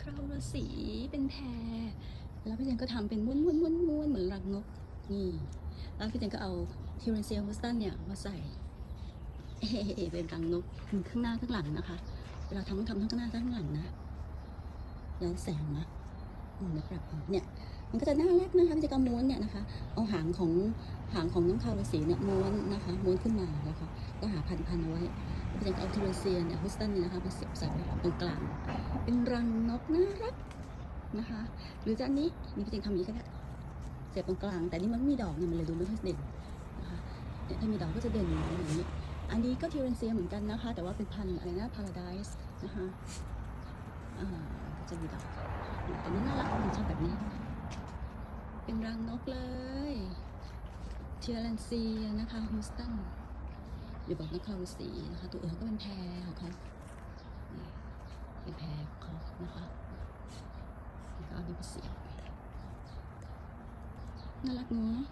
คราวละสีเป็นแพรแล้วพี่เจนก็ทำเป็นม้วนเหมือนรังนกนี่แล้วพี่เจนก็เอาทิวเรนเซียฮูสตันเนี่ยมาใส่เป็นรังนกข้างหน้าข้างหลังนะคะเวลาทำต้องทำทั้งข้างหน้าทั้งข้างหลังนะย้อนแสงนะนะปรับเนี่ยมันก็จะน่ารักนะคะพี่เจนก็ม้วนเนี่ยนะคะเอาหางของน้องคาวละสีเนี่ยม้วนนะคะม้วนขึ้นมานะคะก็หาพันเอาไว้พี่เจนก็เอาทิวเรนเซียเนี่ยฮูสตันเนี่ยนะคะมาเสียบใส่ตรงกลางเป็นรังนกน่ารักนะคะหรือจะอันนี้พี่เจนทำอย่างนี้ก็ได้เสียบตรงกลางแต่นี่มันไม่มีดอกเนี่ยมันเลยดูไม่ค่อยเด่นนะคะเนี่ยถ้ามีดอกก็จะเด่นอย่างนี้อันนี้ก็ทิวเรนเซียเหมือนกันนะคะแต่ว่าเป็นพันธุ์อะไรนะพาราไดส์นะคะก็จะมีดอกแต่นี่น่ารักผมชอบแบบนี้เป็นรังนกเลยทิวเรนเซียนะคะฮูสตันอยู่บอกนครศรีนะคะตัวเขาก็เป็นแพรของเขาเป็นแพรของเขานะคะแล้วก็เอาดิบเสียบน่ารักเนาะ